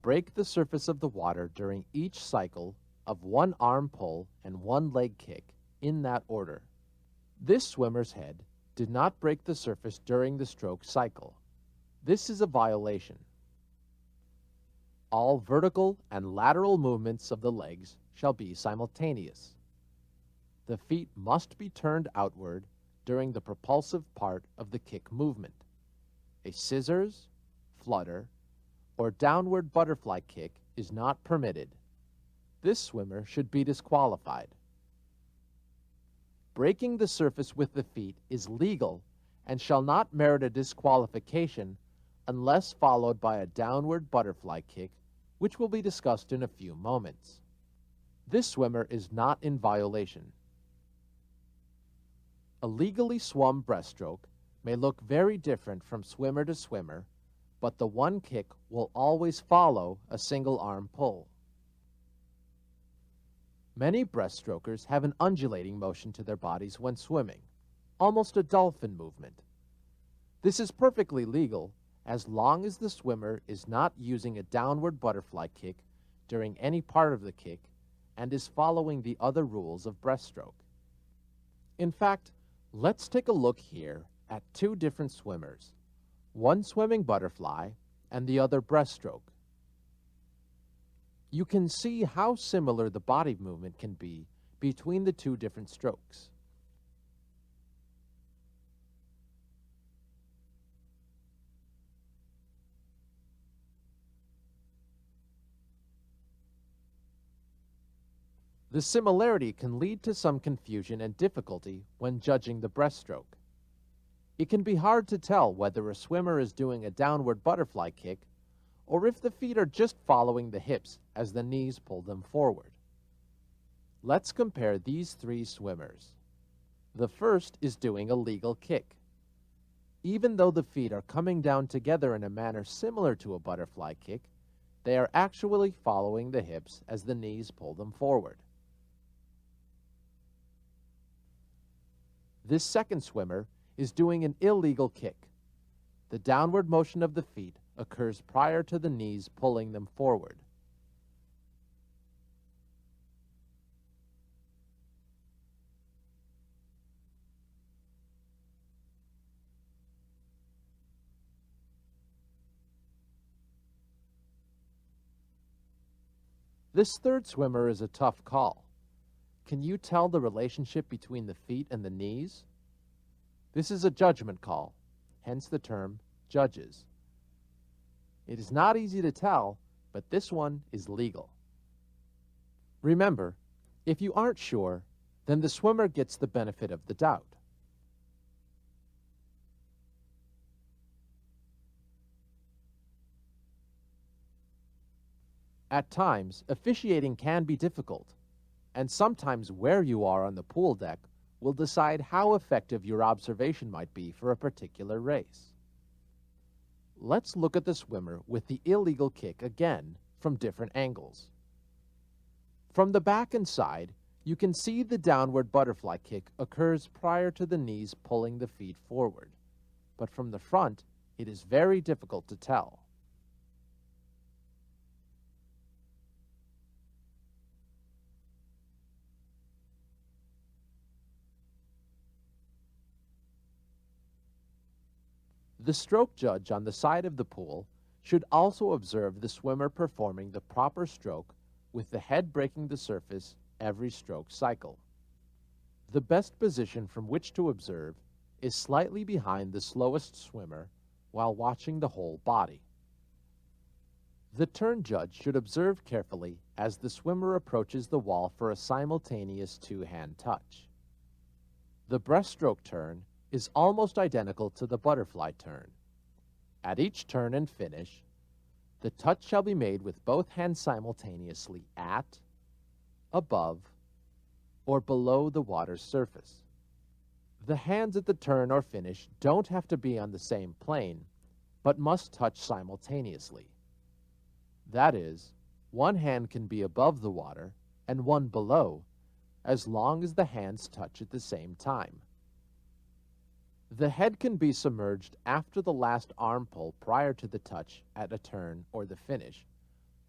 Break the surface of the water during each cycle of one arm pull and one leg kick in that order. This swimmer's head did not break the surface during the stroke cycle. This is a violation. All vertical and lateral movements of the legs shall be simultaneous. The feet must be turned outward during the propulsive part of the kick movement. A scissors, flutter, or downward butterfly kick is not permitted. This swimmer should be disqualified. Breaking the surface with the feet is legal and shall not merit a disqualification unless followed by a downward butterfly kick, which will be discussed in a few moments. This swimmer is not in violation. A legally swum breaststroke may look very different from swimmer to swimmer, but the one kick will always follow a single arm pull. Many breaststrokers have an undulating motion to their bodies when swimming, almost a dolphin movement. This is perfectly legal as long as the swimmer is not using a downward butterfly kick during any part of the kick and is following the other rules of breaststroke. In fact, let's take a look here at two different swimmers, one swimming butterfly and the other breaststroke. You can see how similar the body movement can be between the two different strokes. The similarity can lead to some confusion and difficulty when judging the breaststroke. It can be hard to tell whether a swimmer is doing a downward butterfly kick or if the feet are just following the hips as the knees pull them forward. Let's compare these three swimmers. The first is doing a legal kick. Even though the feet are coming down together in a manner similar to a butterfly kick, they are actually following the hips as the knees pull them forward. This second swimmer is doing an illegal kick. The downward motion of the feet occurs prior to the knees pulling them forward. This third swimmer is a tough call. Can you tell the relationship between the feet and the knees? This is a judgment call, hence the term judges. It is not easy to tell, but this one is legal. Remember, if you aren't sure, then the swimmer gets the benefit of the doubt. At times, officiating can be difficult, and sometimes where you are on the pool deck will decide how effective your observation might be for a particular race. Let's look at the swimmer with the illegal kick again from different angles. From the back and side, you can see the downward butterfly kick occurs prior to the knees pulling the feet forward, but from the front, it is very difficult to tell. The stroke judge on the side of the pool should also observe the swimmer performing the proper stroke with the head breaking the surface every stroke cycle. The best position from which to observe is slightly behind the slowest swimmer while watching the whole body. The turn judge should observe carefully as the swimmer approaches the wall for a simultaneous two-hand touch. The breaststroke turn is almost identical to the butterfly turn. At each turn and finish, the touch shall be made with both hands simultaneously at, above, or below the water's surface. The hands at the turn or finish don't have to be on the same plane, but must touch simultaneously. That is, one hand can be above the water and one below, as long as the hands touch at the same time. The head can be submerged after the last arm pull prior to the touch at a turn or the finish,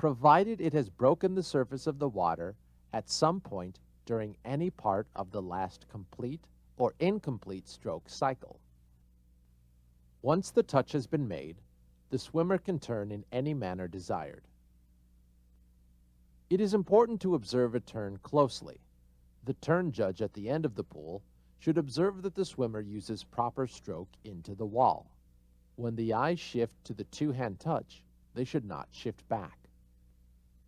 provided it has broken the surface of the water at some point during any part of the last complete or incomplete stroke cycle. Once the touch has been made, the swimmer can turn in any manner desired. It is important to observe a turn closely. The turn judge at the end of the pool should observe that the swimmer uses proper stroke into the wall. When the eyes shift to the two-hand touch, they should not shift back.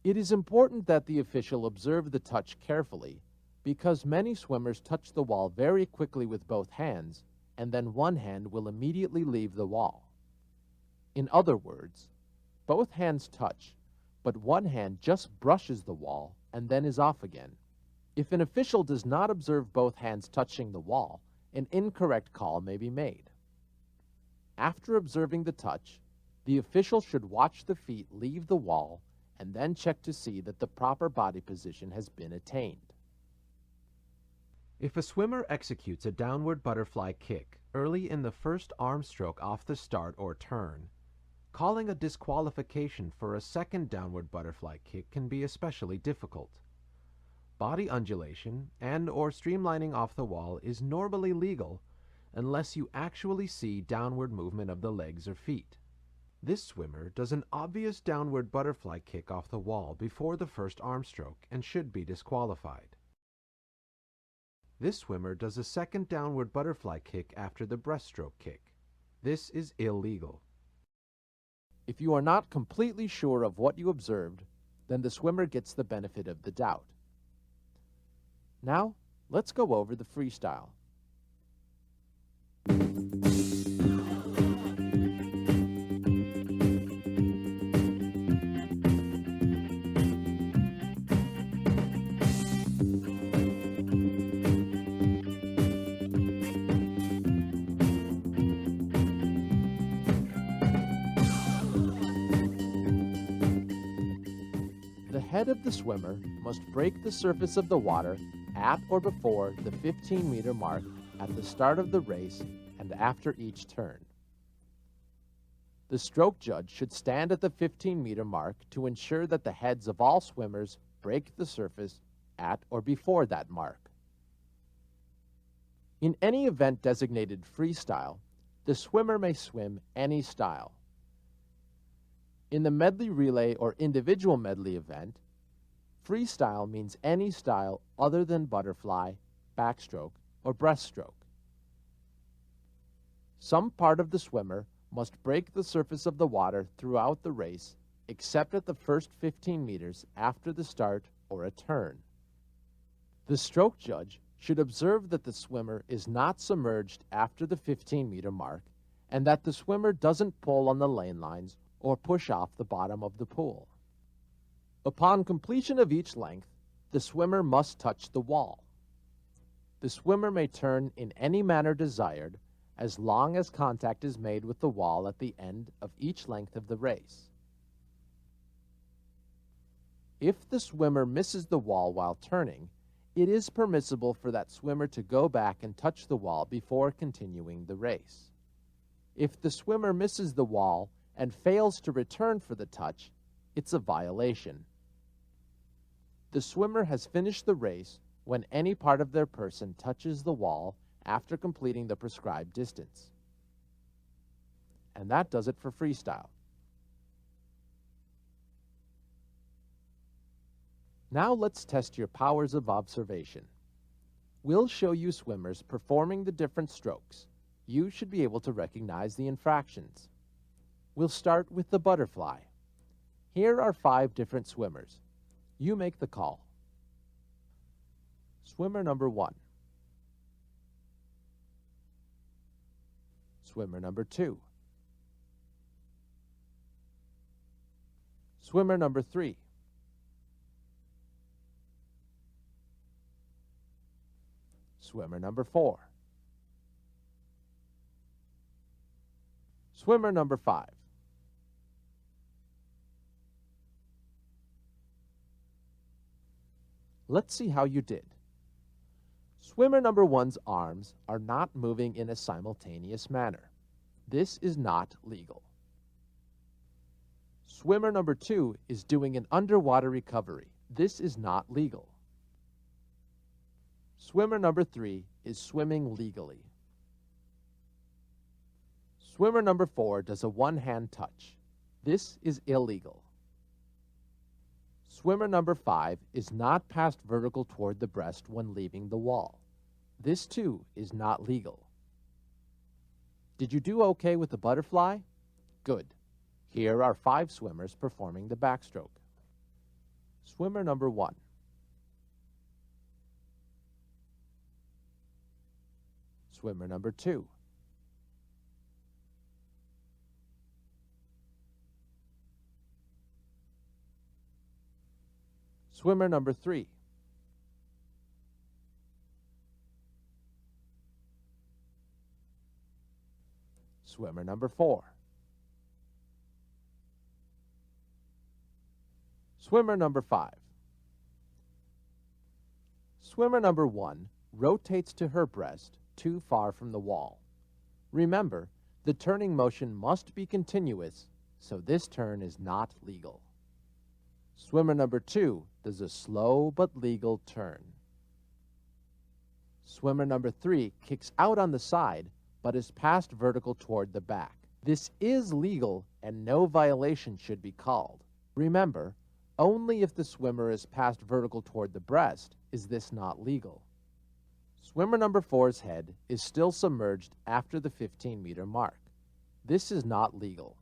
It is important that the official observe the touch carefully because many swimmers touch the wall very quickly with both hands, and then one hand will immediately leave the wall. In other words, both hands touch, but one hand just brushes the wall and then is off again. If an official does not observe both hands touching the wall, an incorrect call may be made. After observing the touch, the official should watch the feet leave the wall and then check to see that the proper body position has been attained. If a swimmer executes a downward butterfly kick early in the first arm stroke off the start or turn, calling a disqualification for a second downward butterfly kick can be especially difficult. Body undulation and/or streamlining off the wall is normally legal unless you actually see downward movement of the legs or feet. This swimmer does an obvious downward butterfly kick off the wall before the first arm stroke and should be disqualified. This swimmer does a second downward butterfly kick after the breaststroke kick. This is illegal. If you are not completely sure of what you observed, then the swimmer gets the benefit of the doubt. Now, let's go over the freestyle. The head of the swimmer must break the surface of the water at or before the 15-meter mark at the start of the race and after each turn. The stroke judge should stand at the 15-meter mark to ensure that the heads of all swimmers break the surface at or before that mark. In any event designated freestyle, the swimmer may swim any style. In the medley relay or individual medley event, freestyle means any style other than butterfly, backstroke, or breaststroke. Some part of the swimmer must break the surface of the water throughout the race, except at the first 15 meters after the start or a turn. The stroke judge should observe that the swimmer is not submerged after the 15-meter mark and that the swimmer doesn't pull on the lane lines or push off the bottom of the pool. Upon completion of each length, the swimmer must touch the wall. The swimmer may turn in any manner desired as long as contact is made with the wall at the end of each length of the race. If the swimmer misses the wall while turning, it is permissible for that swimmer to go back and touch the wall before continuing the race. If the swimmer misses the wall and fails to return for the touch, it's a violation. The swimmer has finished the race when any part of their person touches the wall after completing the prescribed distance. And that does it for freestyle. Now let's test your powers of observation. We'll show you swimmers performing the different strokes. You should be able to recognize the infractions. We'll start with the butterfly. Here are 5 different swimmers. You make the call. Swimmer number 1. Swimmer number 2. Swimmer number 3. Swimmer number 4. Swimmer number 5. Let's see how you did. Swimmer number 1's arms are not moving in a simultaneous manner. This is not legal. Swimmer number 2 is doing an underwater recovery. This is not legal. Swimmer number 3 is swimming legally. Swimmer number 4 does a one-hand touch. This is illegal. Swimmer number 5 is not passed vertical toward the breast when leaving the wall. This too is not legal. Did you do okay with the butterfly? Good. Here are 5 swimmers performing the backstroke. Swimmer number 1. Swimmer number 2. Swimmer number 3. Swimmer number 4. Swimmer number 5. Swimmer number 1 rotates to her breast too far from the wall. Remember, the turning motion must be continuous, so this turn is not legal. Swimmer number 2 does a slow but legal turn. Swimmer number 3 kicks out on the side but is passed vertical toward the back. This is legal and no violation should be called. Remember, only if the swimmer is passed vertical toward the breast is this not legal. Swimmer number 4's head is still submerged after the 15-meter mark. This is not legal.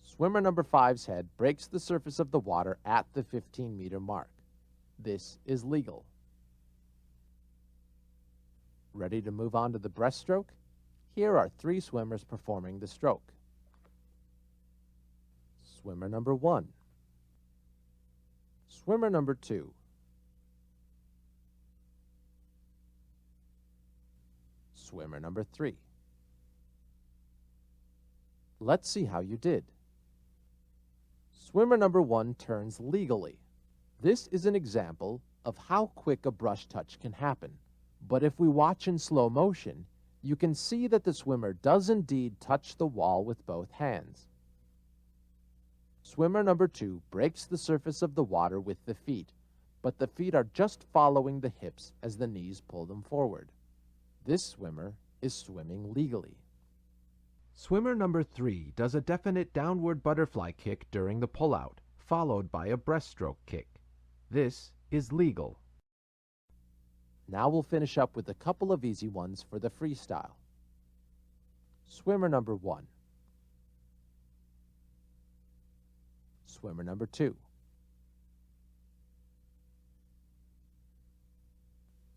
Swimmer number 5's head breaks the surface of the water at the 15-meter mark. This is legal. Ready to move on to the breaststroke? Here are 3 swimmers performing the stroke. Swimmer number 1. Swimmer number 2. Swimmer number 3. Let's see how you did. Swimmer number 1 turns legally. This is an example of how quick a brush touch can happen. But if we watch in slow motion, you can see that the swimmer does indeed touch the wall with both hands. Swimmer number 2 breaks the surface of the water with the feet, but the feet are just following the hips as the knees pull them forward. This swimmer is swimming legally. Swimmer number 3 does a definite downward butterfly kick during the pullout, followed by a breaststroke kick. This is legal. Now we'll finish up with a couple of easy ones for the freestyle. Swimmer number 1. Swimmer number 2.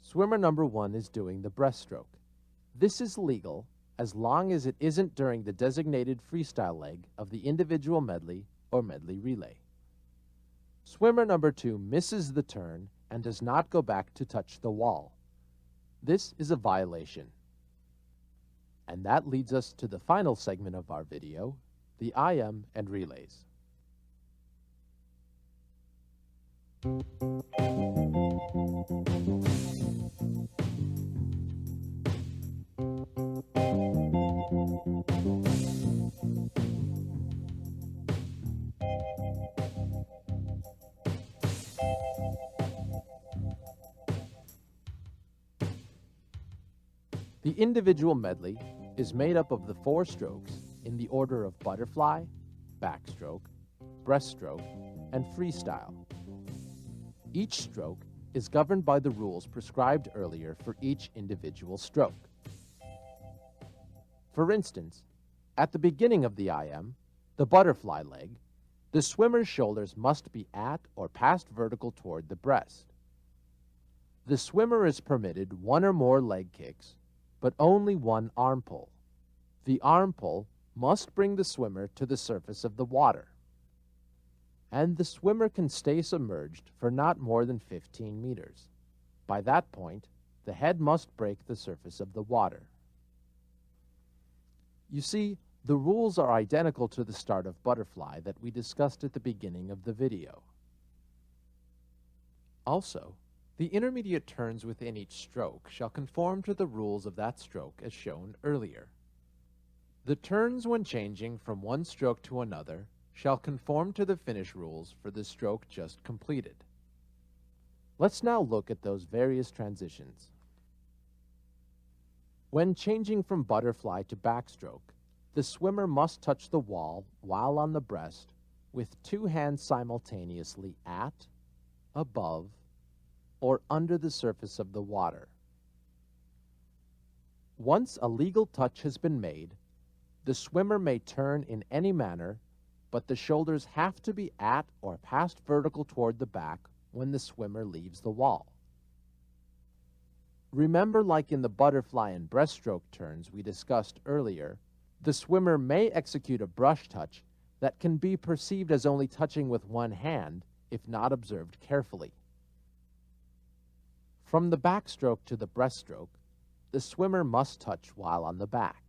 Swimmer number 1 is doing the breaststroke. This is legal as long as it isn't during the designated freestyle leg of the individual medley or medley relay. Swimmer number 2 misses the turn and does not go back to touch the wall. This is a violation. And that leads us to the final segment of our video, the IM and relays. The individual medley is made up of the 4 strokes in the order of butterfly, backstroke, breaststroke, and freestyle. Each stroke is governed by the rules prescribed earlier for each individual stroke. For instance, at the beginning of the IM, the butterfly leg, the swimmer's shoulders must be at or passed vertical toward the breast. The swimmer is permitted 1 or more leg kicks, but only 1 arm pull. The arm pull must bring the swimmer to the surface of the water. And the swimmer can stay submerged for not more than 15 meters. By that point, the head must break the surface of the water. You see, the rules are identical to the start of butterfly that we discussed at the beginning of the video. Also, the intermediate turns within each stroke shall conform to the rules of that stroke as shown earlier. The turns when changing from one stroke to another shall conform to the finish rules for the stroke just completed. Let's now look at those various transitions. When changing from butterfly to backstroke, the swimmer must touch the wall while on the breast with two hands simultaneously at, above, or under the surface of the water. Once a legal touch has been made, the swimmer may turn in any manner, but the shoulders have to be at or past vertical toward the back when the swimmer leaves the wall. Remember, like in the butterfly and breaststroke turns we discussed earlier, the swimmer may execute a brush touch that can be perceived as only touching with one hand if not observed carefully. From the backstroke to the breaststroke, the swimmer must touch while on the back.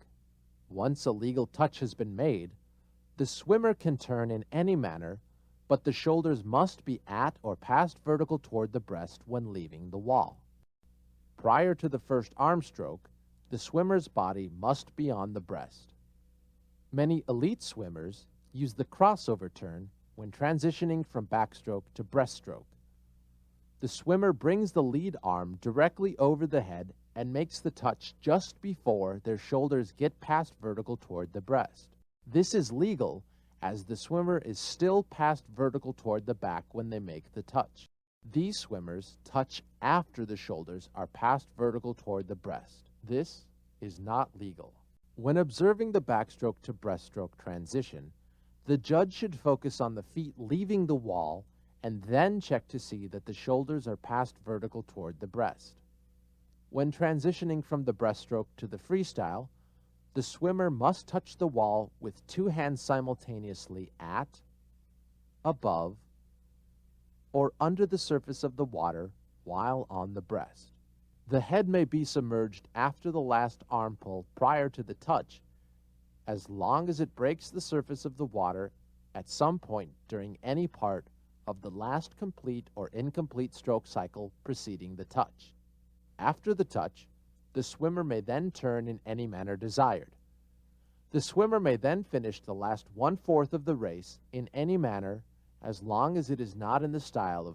Once a legal touch has been made, the swimmer can turn in any manner, but the shoulders must be at or past vertical toward the breast when leaving the wall. Prior to the first arm stroke, the swimmer's body must be on the breast. Many elite swimmers use the crossover turn when transitioning from backstroke to breaststroke. The swimmer brings the lead arm directly over the head and makes the touch just before their shoulders get past vertical toward the breast. This is legal as the swimmer is still past vertical toward the back when they make the touch. These swimmers touch after the shoulders are past vertical toward the breast. This is not legal. When observing the backstroke to breaststroke transition, the judge should focus on the feet leaving the wall and then check to see that the shoulders are past vertical toward the breast. When transitioning from the breaststroke to the freestyle, the swimmer must touch the wall with two hands simultaneously at, above, or under the surface of the water while on the breast. The head may be submerged after the last arm pull prior to the touch, as long as it breaks the surface of the water at some point during any part of the last complete or incomplete stroke cycle preceding the touch. After the touch, the swimmer may then turn in any manner desired. The swimmer may then finish the last 1/4 of the race in any manner as long as it is not in the style of